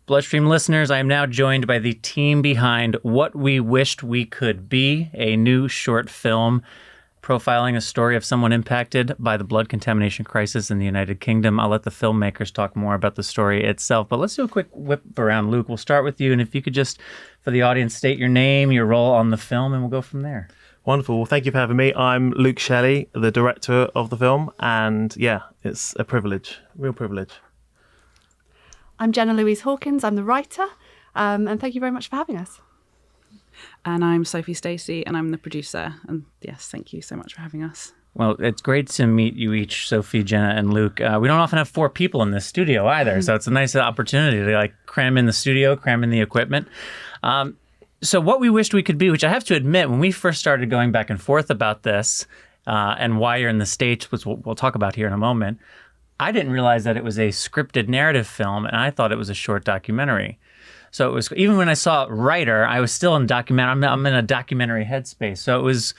BloodStream listeners, I am now joined by the team behind What We Wished We Could Be, a new short film profiling a story of someone impacted by the blood contamination crisis in the United Kingdom. I'll let the filmmakers talk more about the story itself, but let's do a quick whip around. Luke, we'll start with you, and if you could just, for the audience, state your name, your role on the film, and we'll go from there. Wonderful. Well, thank you for having me. I'm Luke Shelley, the director of the film, and yeah, it's a privilege, real privilege. I'm Jenna-Louise Hawkins. I'm the writer, and thank you very much for having us. And I'm Sophie Stacey, and I'm the producer. And yes, thank you so much for having us. Well, it's great to meet you each, Sophie, Jenna, and Luke. We don't often have 4 people in this studio either, so it's a nice opportunity to cram in the studio, cram in the equipment. So what we wished we could be, which I have to admit, when we first started going back and forth about this and why you're in the States, which we'll talk about here in a moment, I didn't realize that it was a scripted narrative film, and I thought it was a short documentary. So it was, even when I saw writer, I was still in documentary. I'm in a documentary headspace. So it was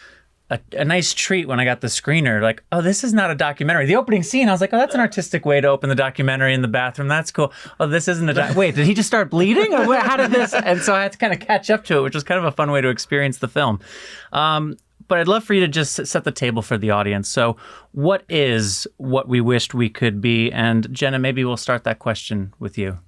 a nice treat when I got the screener, like, oh, this is not a documentary. The opening scene, I was like, oh, that's an artistic way to open the documentary in the bathroom. That's cool. Oh, this isn't wait, did he just start bleeding? Or how did this? And so I had to kind of catch up to it, which was kind of a fun way to experience the film. But I'd love for you to just set the table for the audience. So what is What We Wished We Could Be? And Jenna, maybe we'll start that question with you.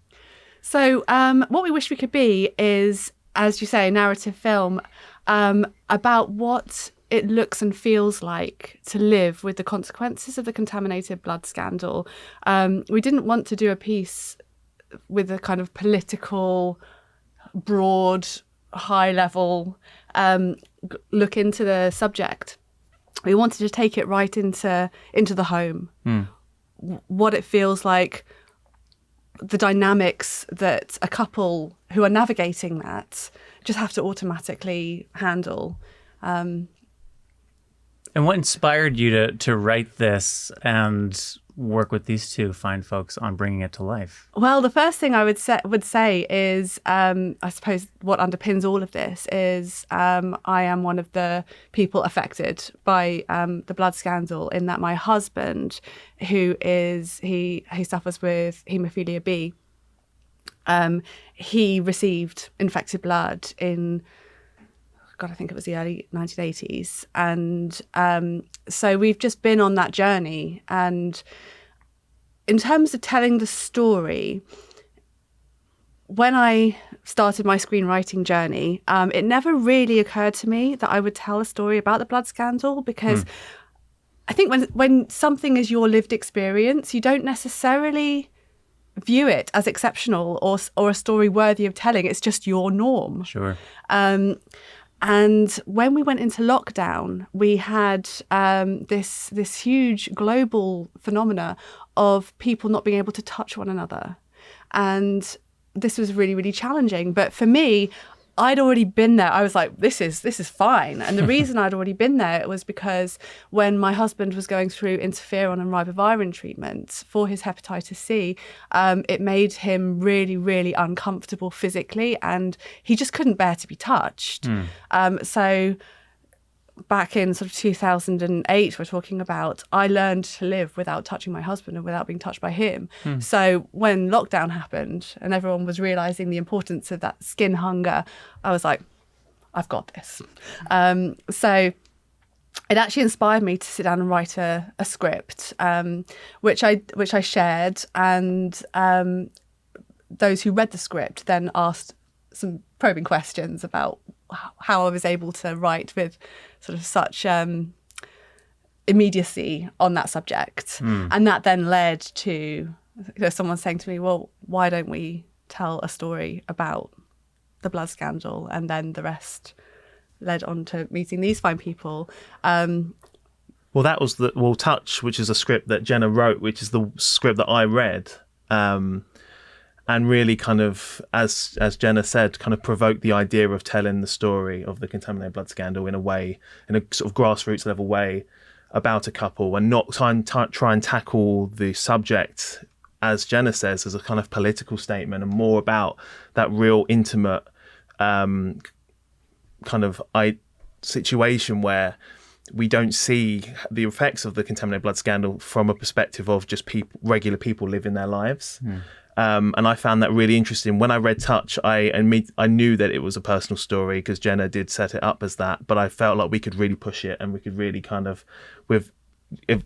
So What We Wish We Could Be is, as you say, a narrative film about what it looks and feels like to live with the consequences of the contaminated blood scandal. We didn't want to do a piece with a kind of political, broad, high-level look into the subject. We wanted to take it right into the home, what it feels like, the dynamics that a couple who are navigating that just have to automatically handle. And what inspired you to write this and work with these two fine folks on bringing it to life? Well, the first thing I would say is, I suppose what underpins all of this is I am one of the people affected by the blood scandal, in that my husband, he suffers with haemophilia B, he received infected blood in, God, I think it was the early 1980s. And so we've just been on that journey. And in terms of telling the story, when I started my screenwriting journey, it never really occurred to me that I would tell a story about the blood scandal, because I think when something is your lived experience, you don't necessarily view it as exceptional or a story worthy of telling. It's just your norm. Sure. And when we went into lockdown, we had this huge global phenomena of people not being able to touch one another. And this was really, really challenging. But for me, I'd already been there. I was like, this is fine. And the reason I'd already been there was because when my husband was going through interferon and ribavirin treatment for his hepatitis C, it made him really, really uncomfortable physically, and he just couldn't bear to be touched. So back in sort of 2008, we're talking about, I learned to live without touching my husband and without being touched by him. So when lockdown happened and everyone was realising the importance of that skin hunger, I was like, I've got this. So it actually inspired me to sit down and write a script, which I shared, and those who read the script then asked some probing questions about how I was able to write with sort of such immediacy on that subject. And that then led to someone saying to me, well, why don't we tell a story about the blood scandal? And then the rest led on to meeting these fine people. Well, that was Touch, which is a script that Jenna wrote, which is the script that I read. And really kind of, as Jenna said, kind of provoked the idea of telling the story of the contaminated blood scandal in a sort of grassroots level way, about a couple, and not try and tackle the subject, as Jenna says, as a kind of political statement, and more about that real intimate kind of situation where we don't see the effects of the contaminated blood scandal from a perspective of just regular people living their lives. And I found that really interesting. When I read Touch, I knew that it was a personal story because Jenna did set it up as that. But I felt like we could really push it, and we could really kind of,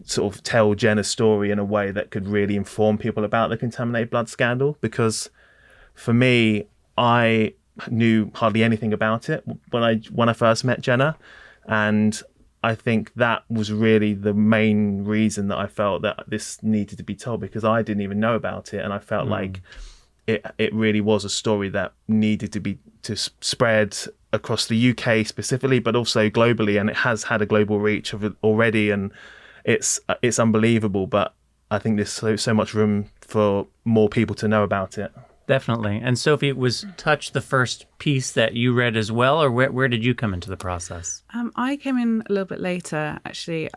sort of tell Jenna's story in a way that could really inform people about the contaminated blood scandal. Because for me, I knew hardly anything about it when I first met Jenna, and I think that was really the main reason that I felt that this needed to be told, because I didn't even know about it, and I felt like it really was a story that needed to spread across the UK specifically, but also globally, and it has had a global reach of it already, and it's unbelievable. But I think there's so much room for more people to know about it. Definitely. And Sophie, was Touch the first piece that you read as well, or where did you come into the process? I came in a little bit later, actually.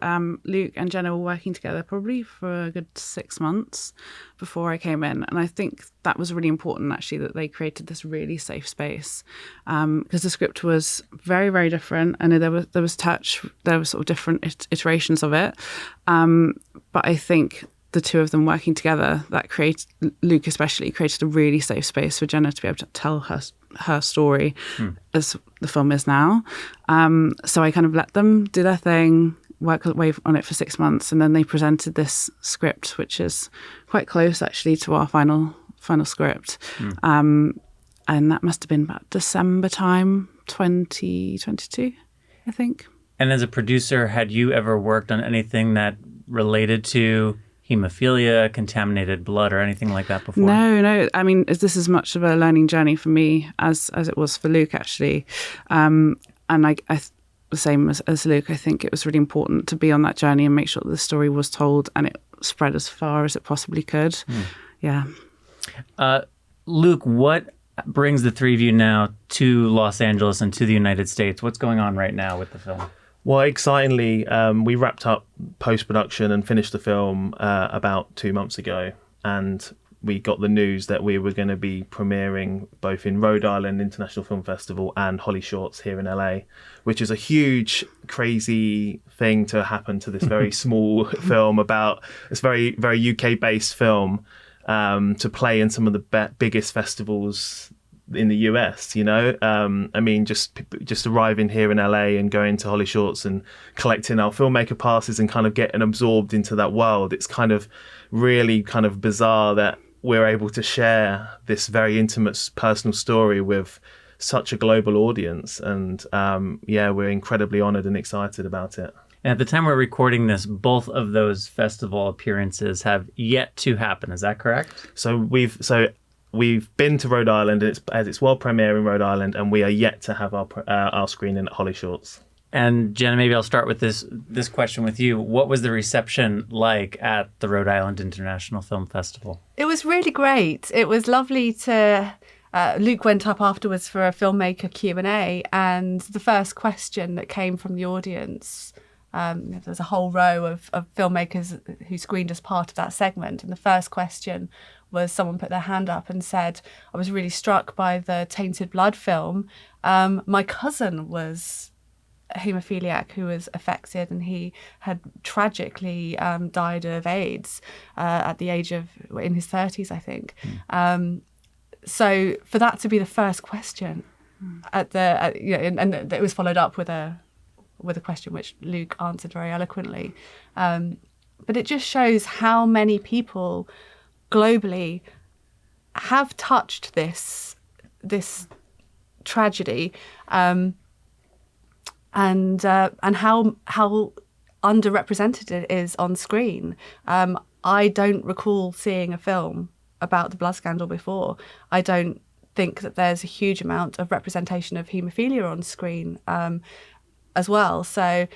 Luke and Jenna were working together probably for a good 6 months before I came in. And I think that was really important, actually, that they created this really safe space, because the script was very, very different. I know there was Touch, there were sort of different iterations of it. But I think the two of them working together, that Luke especially created a really safe space for Jenna to be able to tell her story as the film is now. So I kind of let them do their thing, work away on it for 6 months, and then they presented this script, which is quite close actually to our final script. And that must have been about December time, 2022, I think. And as a producer, had you ever worked on anything that related to hemophilia, contaminated blood, or anything like that before? No. I mean, this is much of a learning journey for me as it was for Luke, actually. And I the same as Luke, I think it was really important to be on that journey and make sure that the story was told and it spread as far as it possibly could. Yeah. Luke, what brings the three of you now to Los Angeles and to the United States? What's going on right now with the film? Well, excitingly, we wrapped up post-production and finished the film about 2 months ago, and we got the news that we were going to be premiering both in Rhode Island International Film Festival and Holly Shorts here in LA, which is a huge, crazy thing to happen to this very small film about this very, very UK-based film to play in some of the biggest festivals in the US, you know. I mean, just arriving here in LA and going to Holly Shorts and collecting our filmmaker passes and kind of getting absorbed into that world. It's kind of really kind of bizarre that we're able to share this very intimate personal story with such a global audience. And we're incredibly honored and excited about it. And at the time we're recording this, both of those festival appearances have yet to happen. Is that correct? So we've been to Rhode Island, and it's world premiere in Rhode Island, and we are yet to have our screening at Holly Shorts. And Jenna, maybe I'll start with this question with you. What was the reception like at the Rhode Island International Film Festival? It was really great. It was lovely to... Luke went up afterwards for a filmmaker Q&A, and the first question that came from the audience, there's a whole row of filmmakers who screened as part of that segment, and the first question was someone put their hand up and said, I was really struck by the Tainted Blood film. My cousin was a haemophiliac who was affected, and he had tragically died of AIDS at the age of, in his 30s, I think. So for that to be the first question and it was followed up with a question which Luke answered very eloquently. But it just shows how many people globally have touched this tragedy, and how underrepresented it is on screen. I don't recall seeing a film about the blood scandal before. I don't think that there's a huge amount of representation of haemophilia on screen as well. So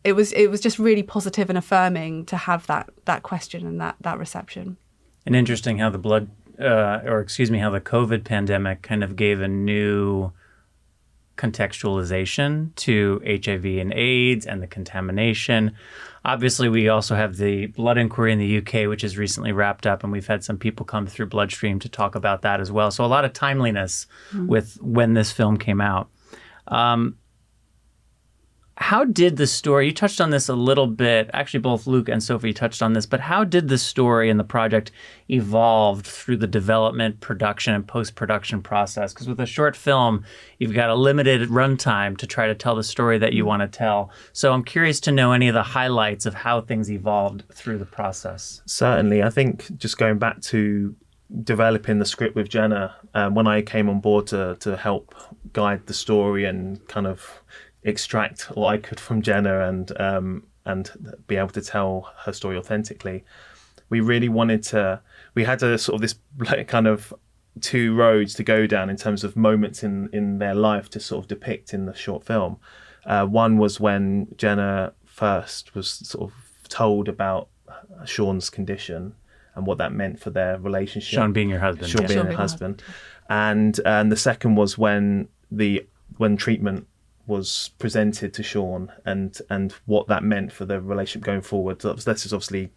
it was just really positive and affirming to have that question and that reception. And interesting how the how the COVID pandemic kind of gave a new contextualization to HIV and AIDS and the contamination. Obviously, we also have the blood inquiry in the UK, which is recently wrapped up, and we've had some people come through BloodStream to talk about that as well. So a lot of timeliness with when this film came out. How did the story, you touched on this a little bit, actually both Luke and Sophie touched on this, but how did the story and the project evolve through the development, production, and post-production process? Because with a short film, you've got a limited runtime to try to tell the story that you want to tell. So I'm curious to know any of the highlights of how things evolved through the process. Certainly. I think just going back to developing the script with Jenna, when I came on board to help guide the story and kind of extract what I could from Jenna and be able to tell her story authentically, we really wanted to. We had a sort of this like kind of two roads to go down in terms of moments in their life to sort of depict in the short film. One was when Jenna first was sort of told about Sean's condition and what that meant for their relationship. Sean being your husband. Sean being her husband. And the second was when treatment was presented to Sean and what that meant for the relationship going forward. So this is obviously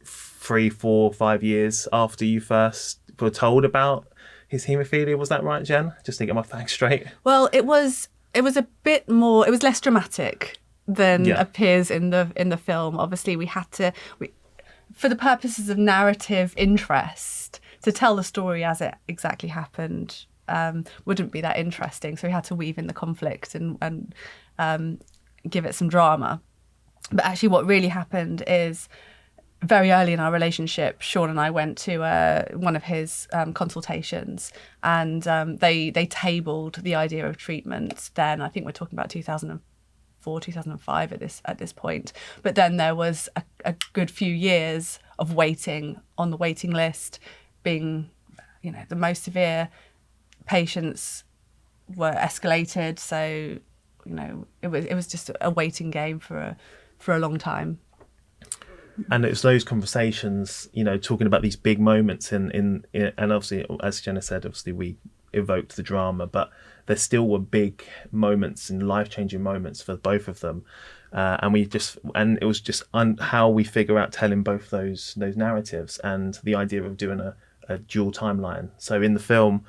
3, 4, 5 years after you first were told about his haemophilia. Was that right, Jen? Just to get my facts straight. Well, it was a bit more. It was less dramatic than appears in the film. Obviously, we had to, for the purposes of narrative interest, to tell the story as it exactly happened wouldn't be that interesting. So we had to weave in the conflict and give it some drama. But actually what really happened is very early in our relationship, Sean and I went to one of his consultations, and they tabled the idea of treatment then. I think we're talking about 2004, 2005 at this point. But then there was a good few years of waiting on the waiting list, being, the most severe patients were escalated. So, it was just a waiting game for a long time. And it's those conversations, talking about these big moments and obviously, as Jenna said, obviously we evoked the drama, but there still were big moments and life-changing moments for both of them. And it was just how we figure out telling both those narratives, and the idea of doing a dual timeline. So in the film,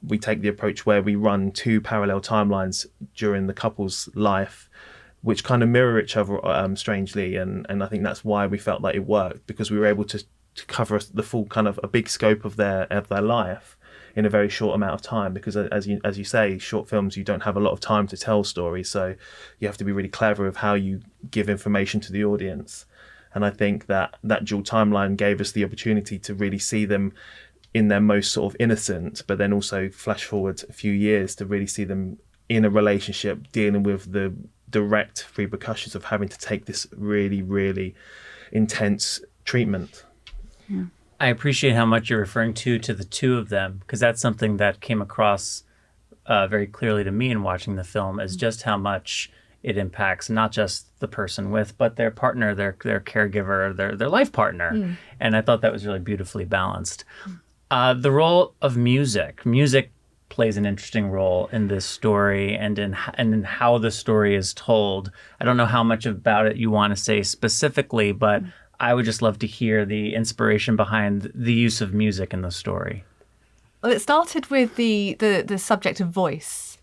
we take the approach where we run 2 parallel timelines during the couple's life, which kind of mirror each other strangely, and I think that's why we felt like it worked, because we were able to cover the full kind of a big scope of their life in a very short amount of time. Because as you say, short films, you don't have a lot of time to tell stories, so you have to be really clever with how you give information to the audience. And I think that dual timeline gave us the opportunity to really see them in their most sort of innocent, but then also flash forward a few years to really see them in a relationship dealing with the direct repercussions of having to take this really, really intense treatment. Yeah. I appreciate how much you're referring to the two of them, because that's something that came across very clearly to me in watching the film, is just how much it impacts not just the person with, but their partner, their caregiver, their life partner. And I thought that was really beautifully balanced. The role of music plays an interesting role in this story and in how the story is told. I don't know how much about it you want to say specifically, but I would just love to hear the inspiration behind the use of music in the story. Well, it started with the subject of voice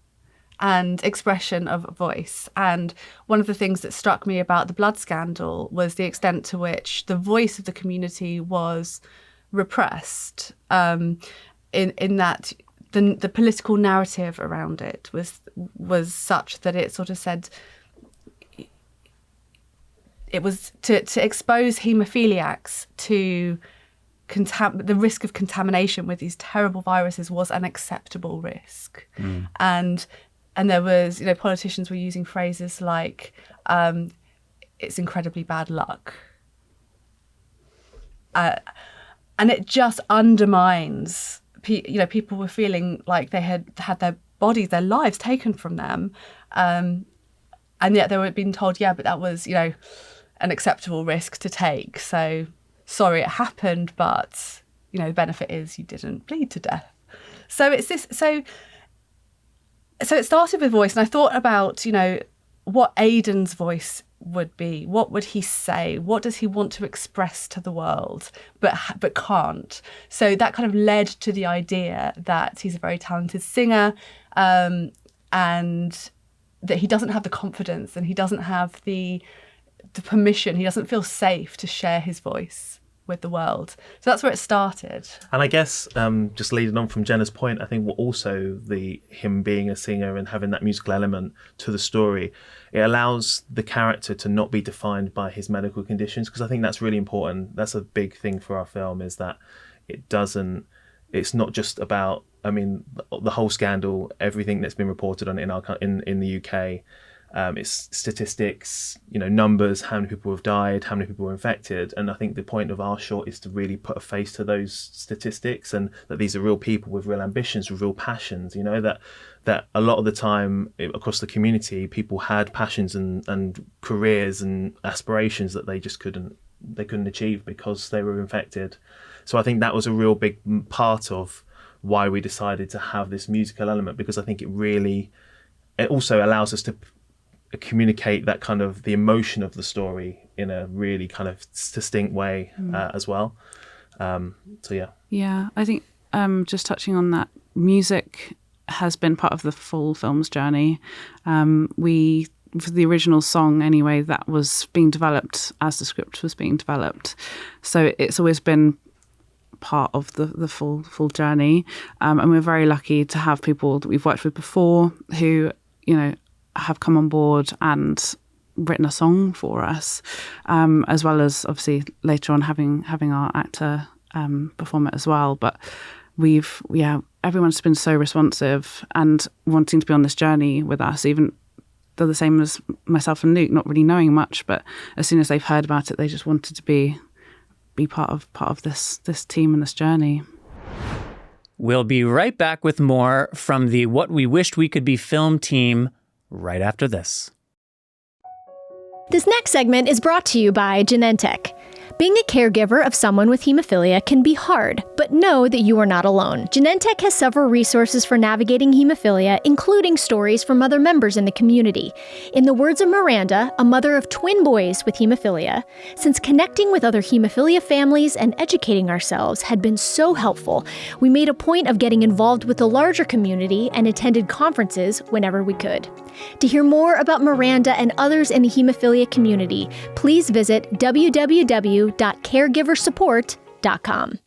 and expression of voice. And one of the things that struck me about the blood scandal was the extent to which the voice of the community was repressed, in that the political narrative around it was such that it sort of said it was to expose haemophiliacs to the risk of contamination with these terrible viruses was an acceptable risk. And there was, politicians were using phrases like, it's incredibly bad luck. And it just undermines, people were feeling like they had their bodies, their lives taken from them. And yet they were being told, yeah, but that was, an acceptable risk to take. So sorry it happened, but, the benefit is you didn't bleed to death. So it's this, so it started with voice, and I thought about, what Aidan's voice would be. What would he say? What does he want to express to the world, but can't? So that kind of led to the idea that he's a very talented singer, and that he doesn't have the confidence and he doesn't have the permission, he doesn't feel safe to share his voice with the world. So that's where it started. And I guess just leading on from Jenna's point, I think also him being a singer and having that musical element to the story, it allows the character to not be defined by his medical conditions, because I think that's really important. That's a big thing for our film, is that it's not just about, I mean, the whole scandal, everything that's been reported on in the UK. It's statistics, numbers, how many people have died, how many people were infected. And I think the point of our short is to really put a face to those statistics, and that these are real people with real ambitions, with real passions, that a lot of the time across the community, people had passions and careers and aspirations that they just couldn't achieve because they were infected. So I think that was a real big part of why we decided to have this musical element, because I think it also allows us to communicate that kind of the emotion of the story in a really kind of distinct way as well. Yeah, I think just touching on that, music has been part of the full film's journey. For the original song anyway, that was being developed as the script was being developed, so it's always been part of the full journey, and we're very lucky to have people that we've worked with before who have come on board and written a song for us, as well as obviously later on having our actor perform it as well. But everyone's been so responsive and wanting to be on this journey with us. Even they're the same as myself and Luke, not really knowing much, but as soon as they've heard about it, they just wanted to be part of this team and this journey. We'll be right back with more from the What We Wished We Could Be film team right after this. This next segment is brought to you by Genentech. Being a caregiver of someone with hemophilia can be hard, but know that you are not alone. Genentech has several resources for navigating hemophilia, including stories from other members in the community. In the words of Miranda, a mother of twin boys with hemophilia, since connecting with other hemophilia families and educating ourselves had been so helpful, we made a point of getting involved with the larger community and attended conferences whenever we could. To hear more about Miranda and others in the hemophilia community, please visit www.caregiversupport.com.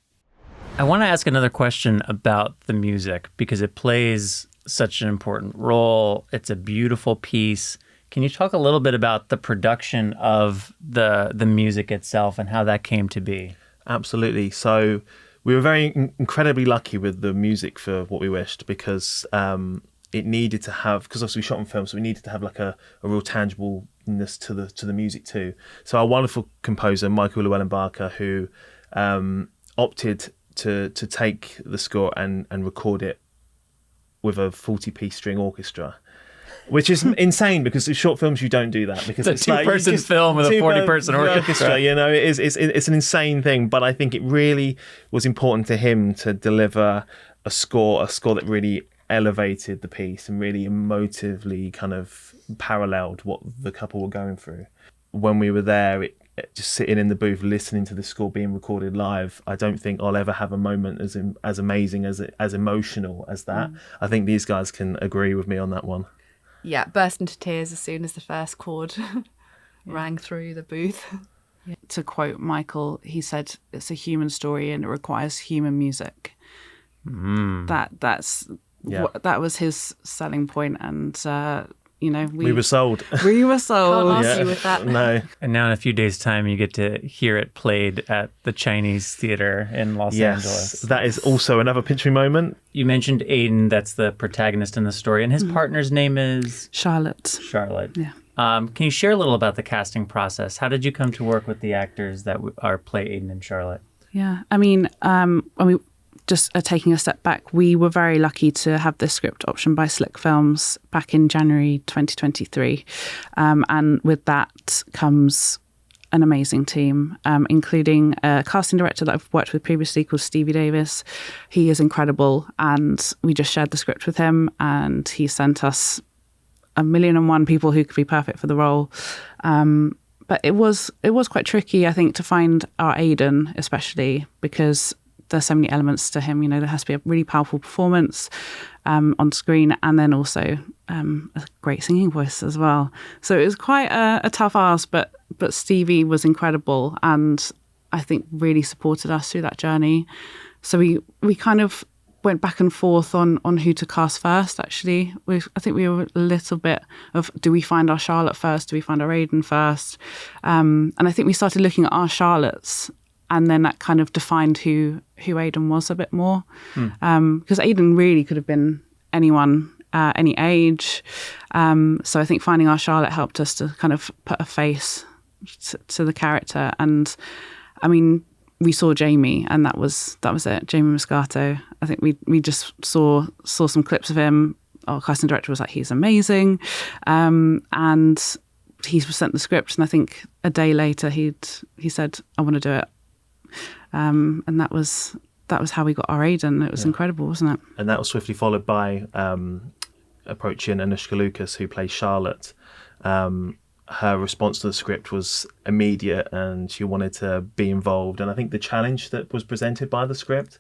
I want to ask another question about the music, because it plays such an important role. It's a beautiful piece. Can you talk a little bit about the production of the music itself and how that came to be? Absolutely. So we were very incredibly lucky with the music for What We Wished, because it needed to have, because obviously we shot on film, so we needed to have like a real tangibleness to the music too. So our wonderful composer Michael Llewellyn-Barker, who opted to take the score and record it with a 40-piece string orchestra, which is insane, because in short films you don't do that, because it's a two-person film with a 40-person orchestra. It's an insane thing. But I think it really was important to him to deliver a score that really elevated the piece and really emotively kind of paralleled what the couple were going through. When we were there, just sitting in the booth listening to the score being recorded live, I don't think I'll ever have a moment as amazing, as emotional as that. I think these guys can agree with me on that one. Yeah, burst into tears as soon as the first chord rang through the booth. Yeah. To quote Michael, he said, "It's a human story and it requires human music." That was his selling point, and we were sold. We were sold. Can't argue with that. No. And now in a few days' time, you get to hear it played at the Chinese Theater in Los Angeles. That is also another pinch me moment. You mentioned Aiden, that's the protagonist in the story, and his partner's name is? Charlotte. Yeah. Can you share a little about the casting process? How did you come to work with the actors that play Aiden and Charlotte? Yeah, I mean, just taking a step back, we were very lucky to have this script optioned by Slick Films back in January 2023. And with that comes an amazing team, including a casting director that I've worked with previously called Stevie Davis. He is incredible. And we just shared the script with him, and he sent us 1,000,001 people who could be perfect for the role. But it was quite tricky, I think, to find our Aiden, especially because there's so many elements to him. There has to be a really powerful performance on screen, and then also a great singing voice as well. So it was quite a tough ask, but Stevie was incredible, and I think really supported us through that journey. So we kind of went back and forth on who to cast first, actually. I think we were a little bit of, do we find our Charlotte first? Do we find our Aidan first? And I think we started looking at our Charlottes, and then that kind of defined who Aidan was a bit more. Because Aidan really could have been anyone, any age. So I think finding our Charlotte helped us to kind of put a face to the character. And I mean, we saw Jamie, and that was it. Jamie Moscato. I think we just saw some clips of him. Our casting director was like, he's amazing, and he sent the script. And I think a day later, he said, I want to do it, and that was how we got our Aidan. It was incredible, wasn't it? And that was swiftly followed by approaching Anushka Lucas, who plays Charlotte. Her response to the script was immediate, and she wanted to be involved. And I think the challenge that was presented by the script,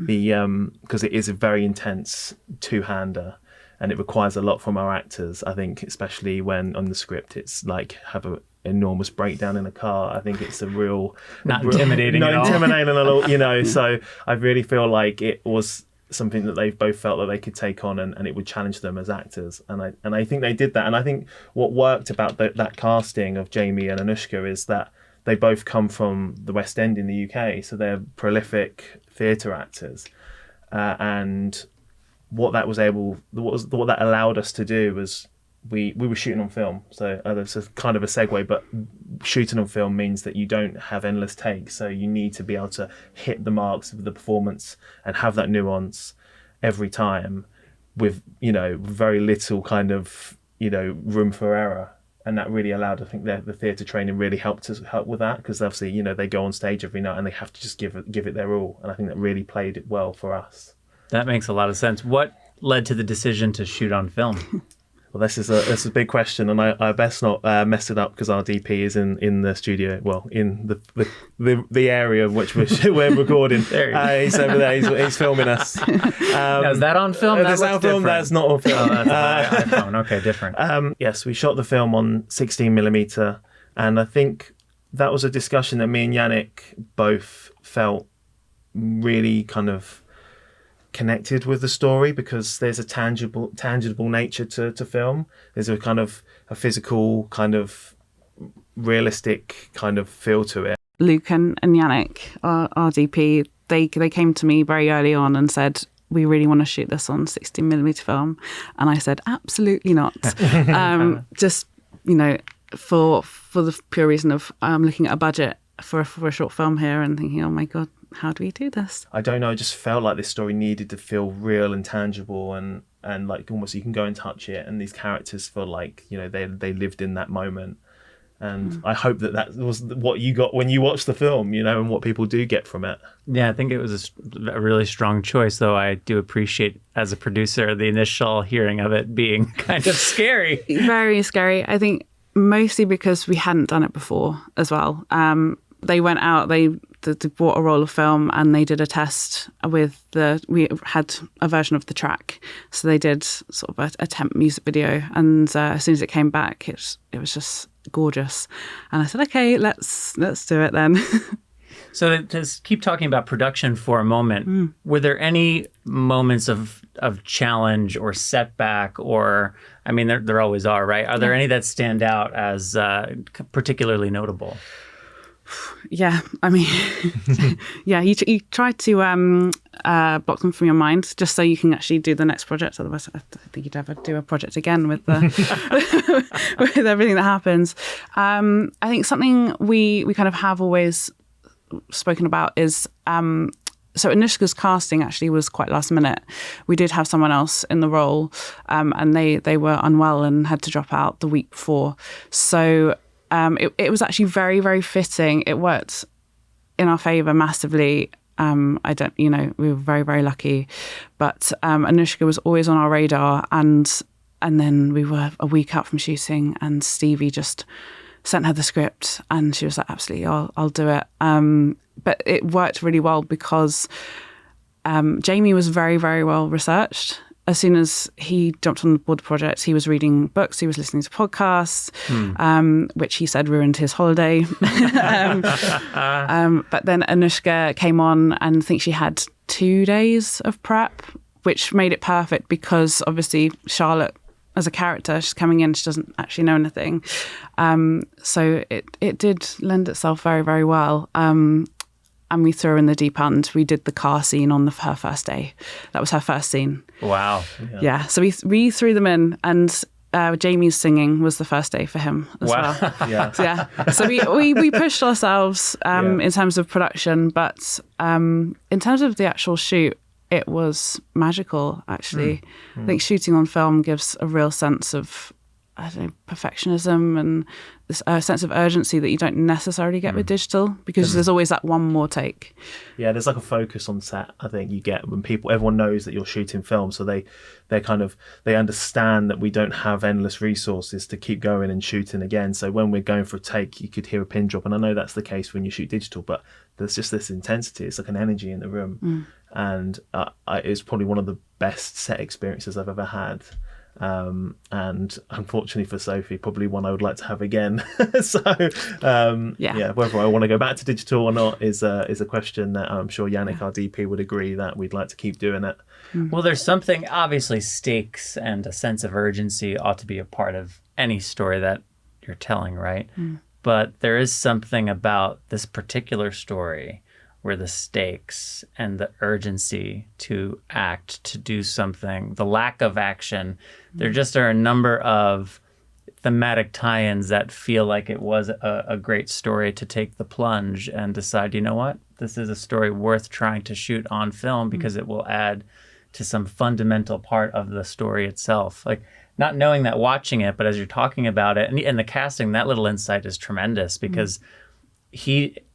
because it is a very intense two-hander, and it requires a lot from our actors. I think, especially when on the script, it's like have an enormous breakdown in a car. I think it's not intimidating at all. Not intimidating at all. So I really feel like it was something that they both felt that they could take on, and it would challenge them as actors, and I think they did that. And I think what worked about that casting of Jamie and Anushka is that they both come from the West End in the UK, so they're prolific theatre actors, and what that allowed us to do was we were shooting on film. So that's a kind of a segue, but shooting on film means that you don't have endless takes. So you need to be able to hit the marks of the performance and have that nuance every time with, very little kind of, room for error. And that really allowed, I think the theatre training really helped with that, because obviously, they go on stage every night and they have to just give it their all. And I think that really played it well for us. That makes a lot of sense. What led to the decision to shoot on film? Well, this is a big question, and I best not mess it up, because our DP is in the studio, well, in the area of which we're recording. He's over there. He's filming us. Now, is that on film? That's on film. That's not on film. Oh, that's on iPhone. Okay, different. Yes, we shot the film on 16mm, and I think that was a discussion that me and Yannick both felt really kind of connected with the story, because there's a tangible nature to film. There's a kind of a physical, kind of realistic kind of feel to it. Luke and Yannick, our DP, they came to me very early on and said, we really want to shoot this on 16mm film. And I said, absolutely not. Just, for the pure reason of looking at a budget for a short film here and thinking, oh my God, how do we do this? I don't know. I just felt like this story needed to feel real and tangible, and like almost you can go and touch it. And these characters feel like, they lived in that moment. And I hope that was what you got when you watched the film, and what people do get from it. Yeah, I think it was a really strong choice, though I do appreciate, as a producer, the initial hearing of it being kind of scary. Very scary. I think mostly because we hadn't done it before as well. They went out, they bought a roll of film, and they did a test we had a version of the track. So they did sort of a temp music video, and as soon as it came back, it was just gorgeous. And I said, okay, let's do it then. So to keep talking about production for a moment, were there any moments of challenge or setback, or, I mean, there always are, right? Are there any that stand out as particularly notable? Yeah, I mean, you try to block them from your mind, just so you can actually do the next project. Otherwise, I don't think you'd ever do a project again with with everything that happens. I think something we kind of have always spoken about is, so Anushka's casting actually was quite last minute. We did have someone else in the role, and they were unwell and had to drop out the week before. So it was actually very, very fitting. It worked in our favour massively. We were very, very lucky. But Anushka was always on our radar, and then we were a week out from shooting, and Stevie just sent her the script, and she was like, absolutely, I'll do it. but it worked really well because Jamie was very, very well researched. As soon as he jumped on board the project, he was reading books, he was listening to podcasts, which he said ruined his holiday. But then Anushka came on, and I think she had 2 days of prep, which made it perfect because obviously Charlotte, as a character, she's coming in, she doesn't actually know anything. So it did lend itself very, very well. And we threw her in the deep end. We did the car scene on her first day. That was her first scene. Wow. Yeah. So we threw them in, and Jamie's singing was the first day for him as well. So we pushed ourselves in terms of production, but in terms of the actual shoot, it was magical, actually. I think shooting on film gives a real sense of, I don't know, perfectionism and this sense of urgency that you don't necessarily get with digital, because there's always that one more take. Yeah, there's like a focus on set, I think, you get when everyone knows that you're shooting film, so they understand that we don't have endless resources to keep going and shooting again. So when we're going for a take, you could hear a pin drop, and I know that's the case when you shoot digital, but there's just this intensity. It's like an energy in the room, and it's probably one of the best set experiences I've ever had. And unfortunately for Sophie, probably one I would like to have again. So whether I want to go back to digital or not is a question that I'm sure Yannick, our DP, would agree that we'd like to keep doing it. Well, there's something, obviously stakes and a sense of urgency ought to be a part of any story that you're telling, right? But there is something about this particular story where the stakes and the urgency to act, to do something, the lack of action, there just are a number of thematic tie-ins that feel like it was a great story to take the plunge and decide, you know what, this is a story worth trying to shoot on film because it will add to some fundamental part of the story itself. Like, not knowing that watching it, but as you're talking about it, and the casting, that little insight is tremendous because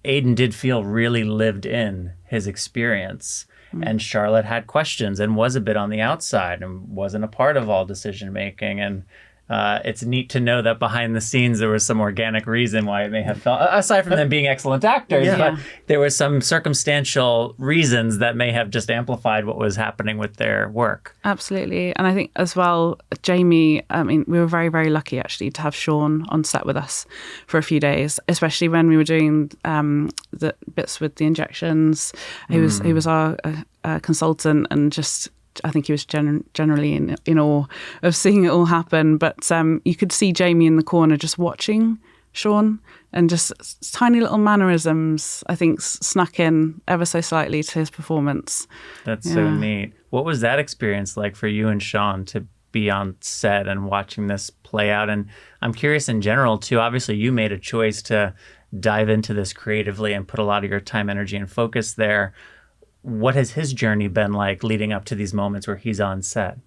Aidan did feel really lived in his experience, and Charlotte had questions and was a bit on the outside and wasn't a part of all decision making. And it's neat to know that behind the scenes there was some organic reason why it may have felt, aside from them being excellent actors, but there was some circumstantial reasons that may have just amplified what was happening with their work. Absolutely. And I think as well, Jamie, I mean, we were very, very lucky actually to have Sean on set with us for a few days, especially when we were doing the bits with the injections. He was our consultant, and just, I think he was generally in awe of seeing it all happen. But you could see Jamie in the corner just watching Sean, and just tiny little mannerisms, I think, snuck in ever so slightly to his performance. That's so neat. What was that experience like for you and Sean to be on set and watching this play out? And I'm curious in general, too. Obviously, you made a choice to dive into this creatively and put a lot of your time, energy, and focus there. What has his journey been like leading up to these moments where he's on set?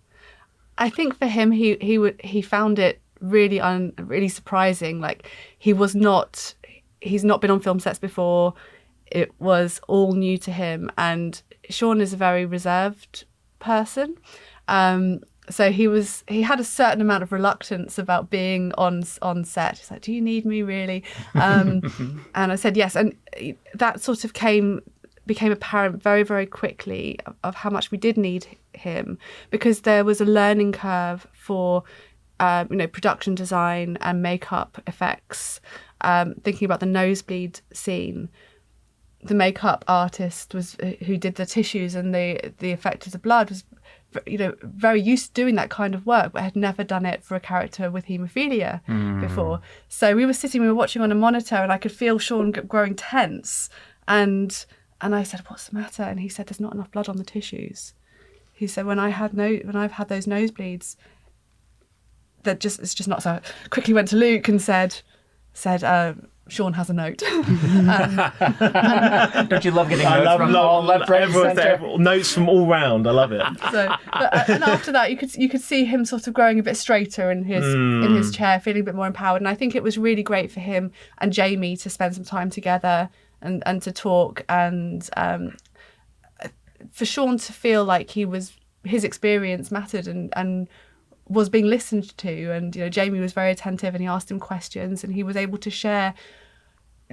I think for him, he found it really surprising. Like, he's not been on film sets before. It was all new to him, and Sean is a very reserved person. So he had a certain amount of reluctance about being on set. He's like, "Do you need me really?" And I said yes, and that sort of became apparent very, very quickly of how much we did need him, because there was a learning curve for production design and makeup effects. Thinking about the nosebleed scene, the makeup artist who did the tissues and the effect of the blood was very used to doing that kind of work, but had never done it for a character with haemophilia before. So we were watching on a monitor, and I could feel Sean growing tense, and I said, "What's the matter?" And he said, "There's not enough blood on the tissues." He said, when I've had those nosebleeds, it's just not so. Quickly went to Luke and said, "Sean has a note." Don't you love getting notes from all left, right, and center? Notes from all round. I love it. And after that, you could see him sort of growing a bit straighter in his chair, feeling a bit more empowered. And I think it was really great for him and Jamie to spend some time together and to talk, and for Sean to feel like his experience mattered and was being listened to. And Jamie was very attentive, and he asked him questions, and he was able to share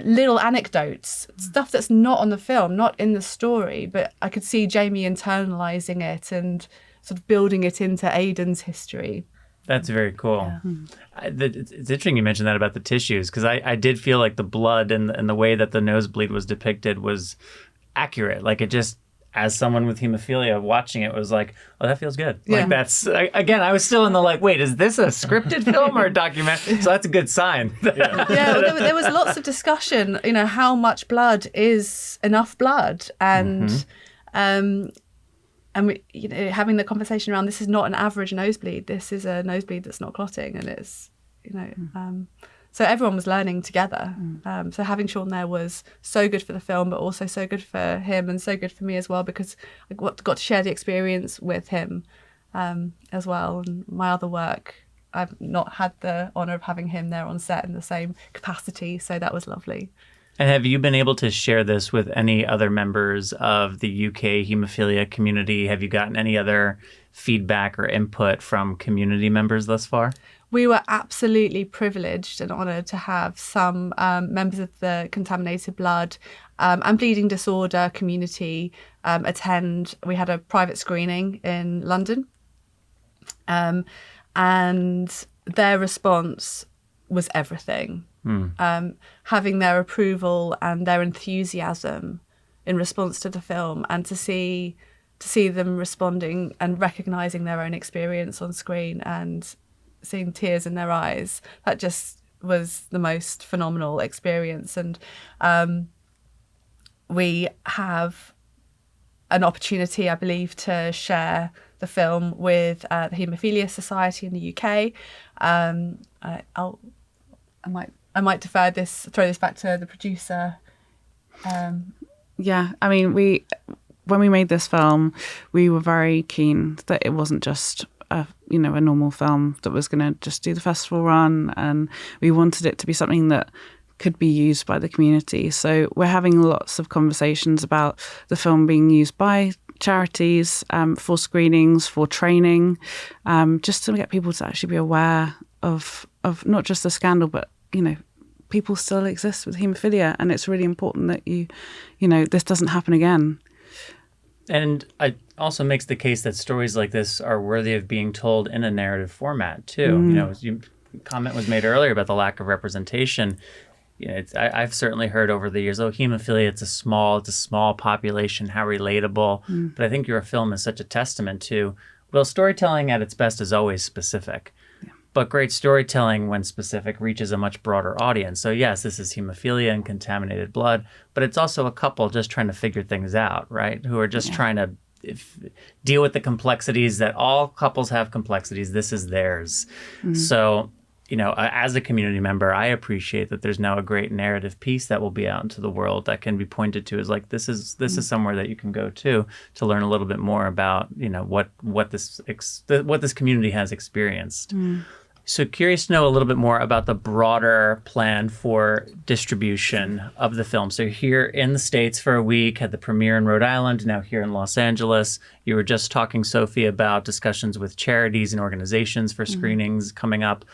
little anecdotes, stuff that's not on the film, not in the story, but I could see Jamie internalizing it and sort of building it into Aidan's history. That's very cool. Yeah. It's interesting you mentioned that about the tissues, because I did feel like the blood and the way that the nosebleed was depicted was accurate. Like, it just, as someone with hemophilia watching it, was like, oh, that feels good. Yeah. Like, that's, again, I was still in the like, wait, is this a scripted film or a documentary? So that's a good sign. Yeah, well, there was lots of discussion, how much blood is enough blood, and we, having the conversation around, this is not an average nosebleed. This is a nosebleed that's not clotting, and it's, so everyone was learning together. So having Sean there was so good for the film, but also so good for him and so good for me as well, because I got to share the experience with him as well. And my other work, I've not had the honour of having him there on set in the same capacity, so that was lovely. And have you been able to share this with any other members of the UK hemophilia community? Have you gotten any other feedback or input from community members thus far? We were absolutely privileged and honoured to have some members of the contaminated blood and bleeding disorder community attend. We had a private screening in London, and their response was everything. Having their approval and their enthusiasm in response to the film, and to see them responding and recognising their own experience on screen and seeing tears in their eyes, that just was the most phenomenal experience. And we have an opportunity, I believe, to share the film with the Haemophilia Society in the UK. I might throw this back to the producer. Yeah, I mean, when we made this film, we were very keen that it wasn't just a normal film that was going to just do the festival run, and we wanted it to be something that could be used by the community. So we're having lots of conversations about the film being used by charities for screenings, for training, just to get people to actually be aware of not just the scandal, but people still exist with haemophilia, and it's really important that this doesn't happen again. And it also makes the case that stories like this are worthy of being told in a narrative format too. Comment was made earlier about the lack of representation. I've certainly heard over the years, hemophilia, it's a small population, how relatable. But I think your film is such a testament to, storytelling at its best is always specific. But great storytelling, when specific, reaches a much broader audience. So yes, this is hemophilia and contaminated blood, but it's also a couple just trying to figure things out, right? Who are just trying to deal with the complexities that all couples have complexities. This is theirs. So, as a community member, I appreciate that there's now a great narrative piece that will be out into the world that can be pointed to as like, this is somewhere that you can go to learn a little bit more about, what this community has experienced. So curious to know a little bit more about the broader plan for distribution of the film. So here in the States for a week, had the premiere in Rhode Island, now here in Los Angeles. You were just talking, Sophie, about discussions with charities and organizations for screenings coming up.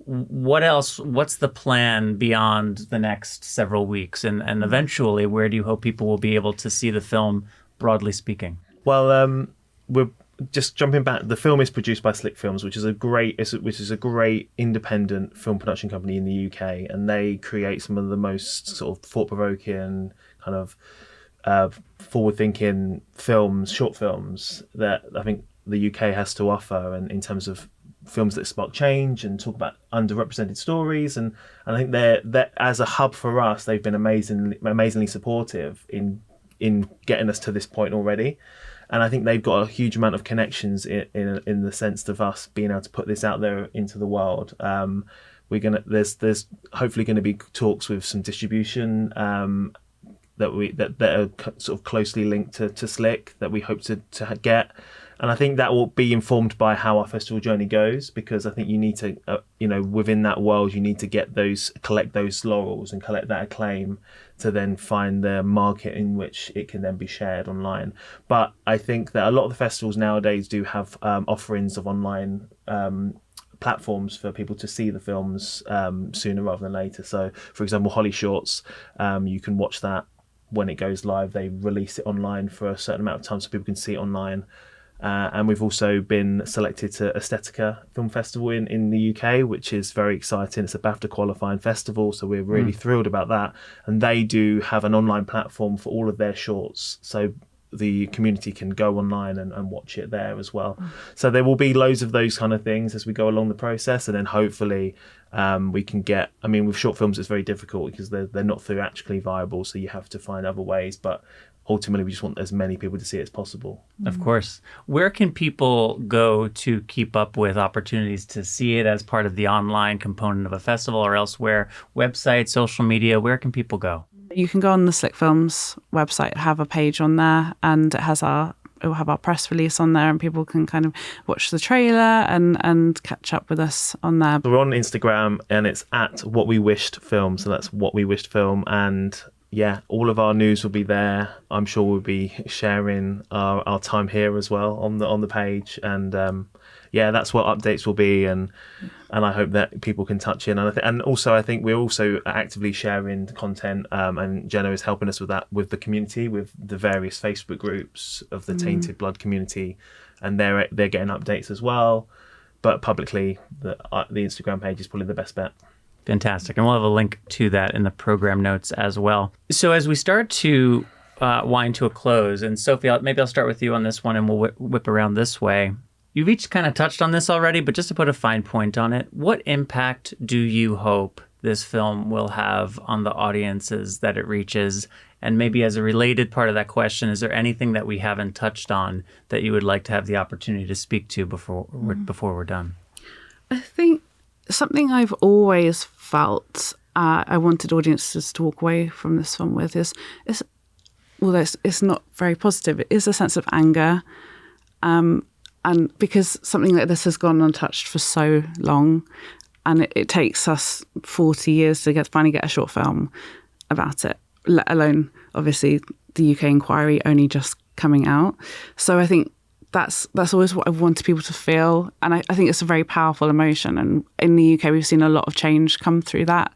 What else? What's the plan beyond the next several weeks? And eventually, where do you hope people will be able to see the film, broadly speaking? Well, we're just jumping back. The film is produced by Slick Films, which is a great independent film production company in the UK, and they create some of the most sort of thought-provoking, kind of forward-thinking films, short films that I think the UK has to offer, and in terms of films that spark change and talk about underrepresented stories, and I think they're as a hub for us, they've been amazingly supportive in getting us to this point already. And I think they've got a huge amount of connections in the sense of us being able to put this out there into the world. There's hopefully going to be talks with some distribution that are sort of closely linked to Slick that we hope to get. And I think that will be informed by how our festival journey goes, because I think you need to, within that world, you need to collect those laurels and collect that acclaim to then find the market in which it can then be shared online. But I think that a lot of the festivals nowadays do have offerings of online platforms for people to see the films sooner rather than later. So, for example, Holly Shorts, you can watch that when it goes live. They release it online for a certain amount of time so people can see it online. And we've also been selected to Aesthetica Film Festival in the UK, which is very exciting. It's a BAFTA qualifying festival, so we're really thrilled about that. And they do have an online platform for all of their shorts, so the community can go online and watch it there as well. So there will be loads of those kind of things as we go along the process, and then hopefully we can get, I mean, with short films it's very difficult because they're not theatrically viable, so you have to find other ways, but ultimately we just want as many people to see it as possible. Of course. Where can people go to keep up with opportunities to see it as part of the online component of a festival or elsewhere? Website, social media, where can people go? You can go on the Slick Films website, have a page on there, and it will have our press release on there, and people can kind of watch the trailer and catch up with us on there. So we're on Instagram, and it's at What We Wished Film. So that's What We Wished Film, and yeah, all of our news will be there. I'm sure we'll be sharing our time here as well on the page, and yeah, that's what updates will be, and I hope that people can touch in, and also I think we're also actively sharing the content, and Jenna is helping us with that, with the community, with the various Facebook groups of the Tainted Blood community, and they're getting updates as well. But publicly, the Instagram page is probably the best bet. Fantastic. And we'll have a link to that in the program notes as well. So as we start to wind to a close, and Sophie, maybe I'll start with you on this one, and we'll whip around this way. You've each kind of touched on this already, but just to put a fine point on it, what impact do you hope this film will have on the audiences that it reaches? And maybe as a related part of that question, is there anything that we haven't touched on that you would like to have the opportunity to speak to before we're done? I think something I've always felt I wanted audiences to walk away from this film with is although it's not very positive, it is a sense of anger. And because something like this has gone untouched for so long, and it takes us 40 years to finally get a short film about it, let alone, obviously, the UK inquiry only just coming out. So I think that's always what I wanted people to feel. And I think it's a very powerful emotion. And in the UK, we've seen a lot of change come through that.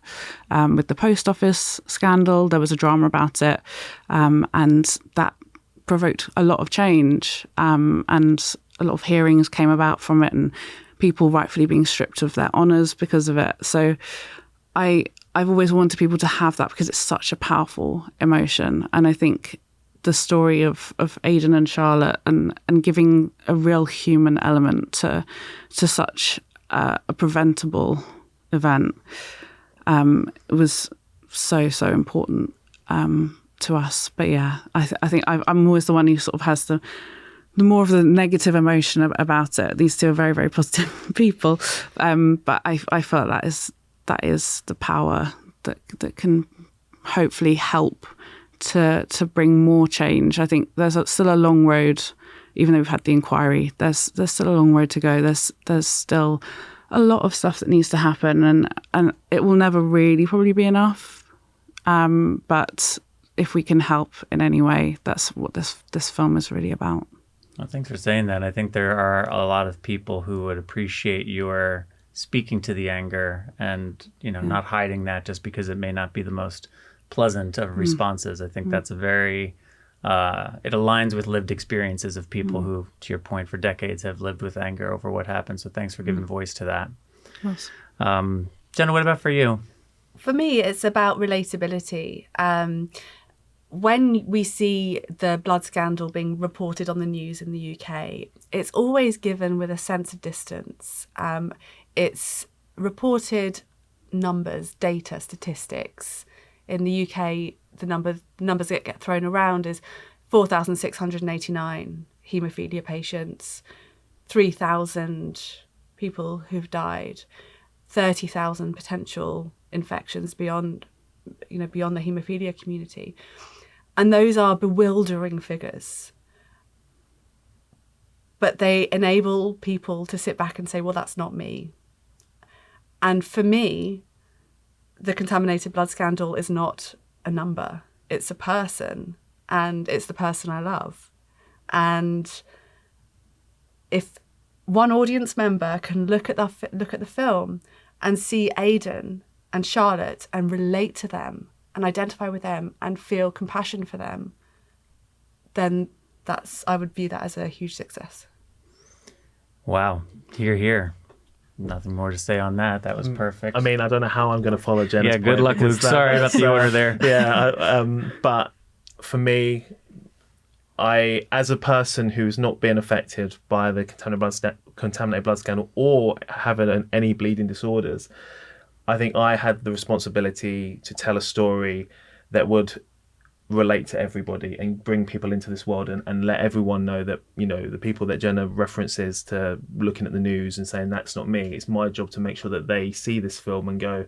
With the post office scandal, there was a drama about it. And that provoked a lot of change. And a lot of hearings came about from it, and people rightfully being stripped of their honours because of it. So I've always wanted people to have that because it's such a powerful emotion. And I think the story of Aidan and Charlotte and giving a real human element to such a preventable event was so important to us. But yeah, I think I'm always the one who sort of has the more of the negative emotion about it. These two are very, very positive people, but I feel that is the power that can hopefully help to bring more change. I think there's still a long road, even though we've had the inquiry. There's still a long road to go. There's still a lot of stuff that needs to happen, and it will never really probably be enough. But if we can help in any way, that's what this film is really about. Well, thanks for saying that. I think there are a lot of people who would appreciate your speaking to the anger and, not hiding that just because it may not be the most pleasant of responses. I think that's a very, it aligns with lived experiences of people who, to your point, for decades have lived with anger over what happened. So thanks for giving voice to that. Yes. Jenna, what about for you? For me, it's about relatability. When we see the blood scandal being reported on the news in the UK, it's always given with a sense of distance. It's reported numbers, data, statistics. In the UK, the numbers that get thrown around is 4,689 haemophilia patients, 3,000 people who've died, 30,000 potential infections beyond the haemophilia community. And those are bewildering figures. But they enable people to sit back and say, well, that's not me. And for me, the contaminated blood scandal is not a number. It's a person, and it's the person I love. And if one audience member can look at the film and see Aidan and Charlotte and relate to them and identify with them and feel compassion for them, then I would view that as a huge success. Wow. Hear, hear. Nothing more to say on that. That was perfect. I mean, I don't know how I'm going to follow Jenna's Yeah, good point, luck, because Luke. Sorry about the order there. Yeah, but for me, as a person who's not been affected by the contaminated blood scandal or having any bleeding disorders, I think I had the responsibility to tell a story that would relate to everybody and bring people into this world and let everyone know that, you know, the people that Jenna references to looking at the news and saying that's not me, it's my job to make sure that they see this film and go,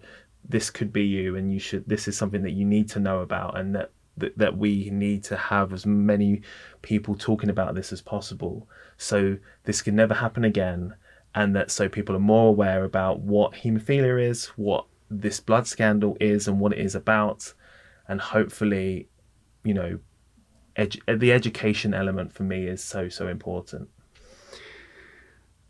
this could be you, and this is something that you need to know about, and that we need to have as many people talking about this as possible, so this can never happen again, and that so people are more aware about what haemophilia is, what this blood scandal is, and what it is about, and hopefully, you know, the education element for me is so important.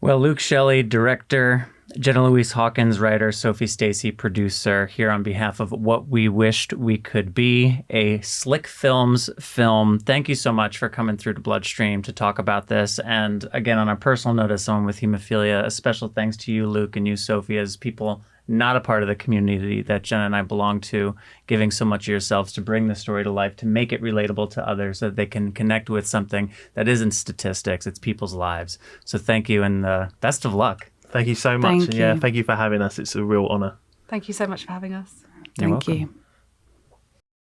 Well, Luke Shelley, director, Jenna-Louise Hawkins, writer, Sophie Stacey, producer, here on behalf of What We Wished We Could Be, a Slick Films film. Thank you so much for coming through to BloodStream to talk about this. And again, on a personal note, as someone with hemophilia, a special thanks to you, Luke, and you, Sophie, as people not a part of the community that Jenna and I belong to, giving so much of yourselves to bring the story to life, to make it relatable to others so that they can connect with something that isn't statistics, it's people's lives. So thank you, and best of luck. Thank you so much. Thank you. Yeah, thank you for having us. It's a real honor. Thank you so much for having us. You're Thank welcome. you.